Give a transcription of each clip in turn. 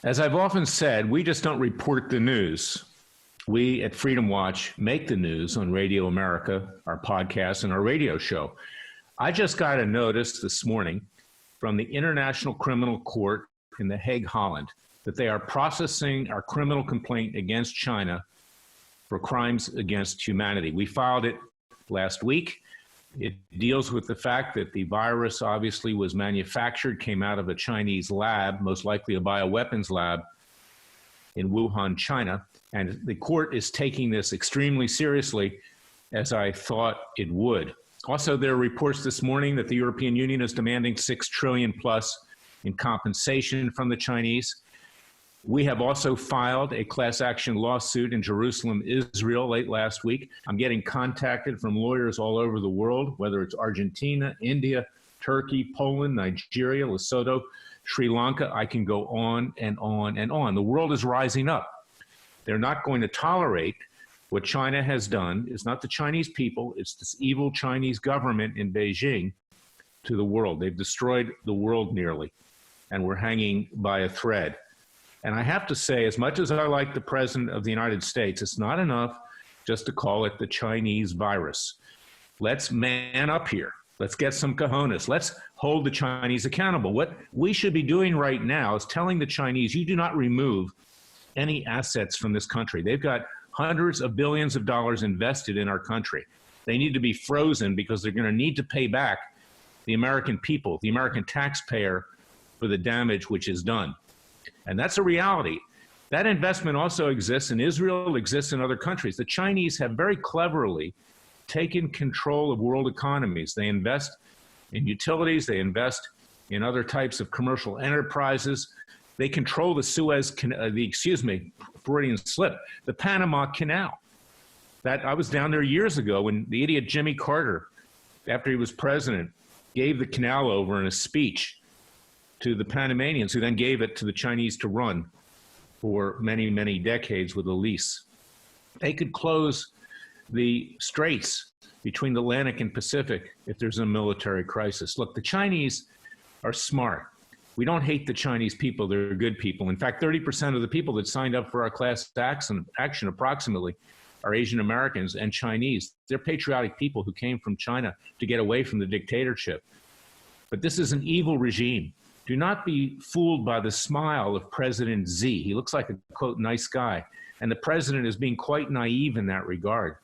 As I've often said, we just don't report the news. We at Freedom Watch make the news on Radio America, our podcast, and our radio show. I just got a notice this morning from the International Criminal Court in The Hague, Holland, that they are processing our criminal complaint against China for crimes against humanity. We filed it last week. It deals with the fact that the virus obviously was manufactured, came out of a Chinese lab, most likely a bioweapons lab in Wuhan, China. And the court is taking this extremely seriously, as I thought it would. Also, there are reports this morning that the European Union is demanding $6 trillion plus in compensation from the Chinese. We have also filed a class action lawsuit in Jerusalem, Israel, late last week. I'm getting contacted from lawyers all over the world, whether it's Argentina, India, Turkey, Poland, Nigeria, Lesotho, Sri Lanka. I can go on and on and on. The world is rising up. They're not going to tolerate what China has done. It's not the Chinese people, it's this evil Chinese government in Beijing to the world. They've destroyed the world nearly, and we're hanging by a thread. And I have to say, as much as I like the President of the United States, it's not enough just to call it the Chinese virus. Let's man up here. Let's get some cojones. Let's hold the Chinese accountable. What we should be doing right now is telling the Chinese, you do not remove any assets from this country. They've got hundreds of billions of dollars invested in our country. They need to be frozen because they're going to need to pay back the American people, the American taxpayer, for the damage which is done. And that's a reality. That investment also exists in Israel, exists in other countries. The Chinese have very cleverly taken control of world economies. They invest in utilities, they invest in other types of commercial enterprises. They control the Freudian slip, the Panama Canal. I was down there years ago when the idiot Jimmy Carter, after he was president, gave the canal over in a speech to the Panamanians, who then gave it to the Chinese to run for many, many decades with a lease. They could close the straits between the Atlantic and Pacific if there's a military crisis. Look, the Chinese are smart. We don't hate the Chinese people. They're good people. In fact, 30% of the people that signed up for our class action approximately are Asian Americans and Chinese. They're patriotic people who came from China to get away from the dictatorship. But this is an evil regime. Do not be fooled by the smile of President Xi. He looks like a, quote, nice guy. And the president is being quite naive in that regard.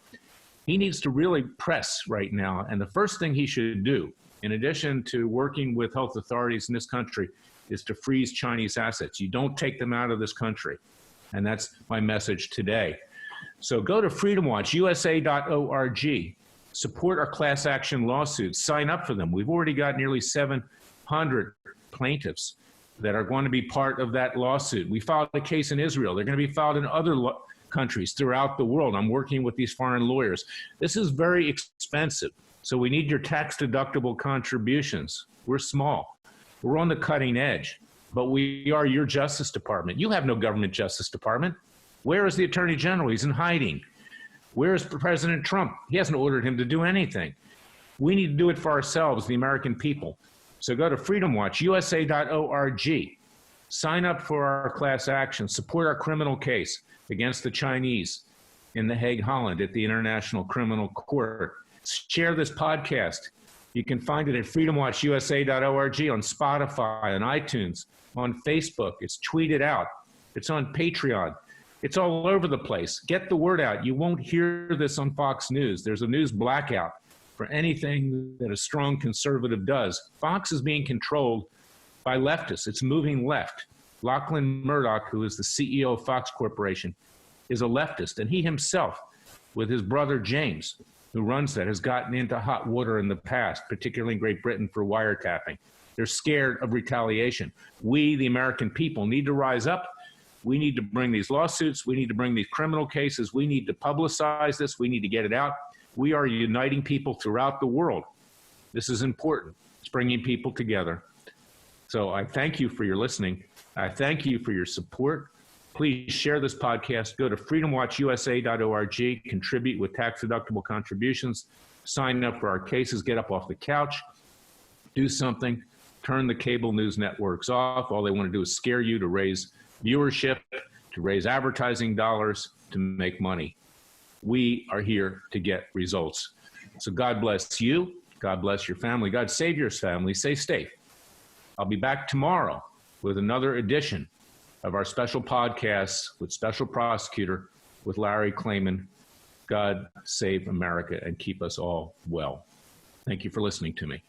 He needs to really press right now. And the first thing he should do, in addition to working with health authorities in this country, is to freeze Chinese assets. You don't take them out of this country. And that's my message today. So go to freedomwatchusa.org. Support our class action lawsuits. Sign up for them. We've already got nearly 700 plaintiffs that are going to be part of that lawsuit. We filed a case in Israel. They're going to be filed in other countries throughout the world. I'm working with these foreign lawyers. This is very expensive, so we need your tax-deductible contributions. We're small. We're on the cutting edge, but we are your Justice Department. You have no government Justice Department. Where is the Attorney General? He's in hiding. Where is President Trump? He hasn't ordered him to do anything. We need to do it for ourselves, the American people. So go to freedomwatchusa.org. Sign up for our class action. Support our criminal case against the Chinese in The Hague, Holland, at the International Criminal Court. Share this podcast. You can find it at freedomwatchusa.org, on Spotify, on iTunes, on Facebook. It's tweeted out. It's on Patreon. It's all over the place. Get the word out. You won't hear this on Fox News. There's a news blackout for anything that a strong conservative does. Fox is being controlled by leftists. It's moving left. Lachlan Murdoch, who is the CEO of Fox Corporation, is a leftist. And he himself, with his brother James, who runs that, has gotten into hot water in the past, particularly in Great Britain, for wiretapping. They're scared of retaliation. We, the American people, need to rise up. We need to bring these lawsuits. We need to bring these criminal cases. We need to publicize this. We need to get it out. We are uniting people throughout the world. This is important. It's bringing people together. So I thank you for your listening. I thank you for your support. Please share this podcast. Go to freedomwatchusa.org, contribute with tax-deductible contributions, sign up for our cases, get up off the couch, do something. turn the cable news networks off. All they want to do is scare you to raise viewership, to raise advertising dollars, to make money. We are here to get results. So God bless you. God bless your family. God save your family. Stay safe. I'll be back tomorrow with another edition of our special podcast with Special Prosecutor with Larry Klayman. God save America and keep us all well. Thank you for listening to me.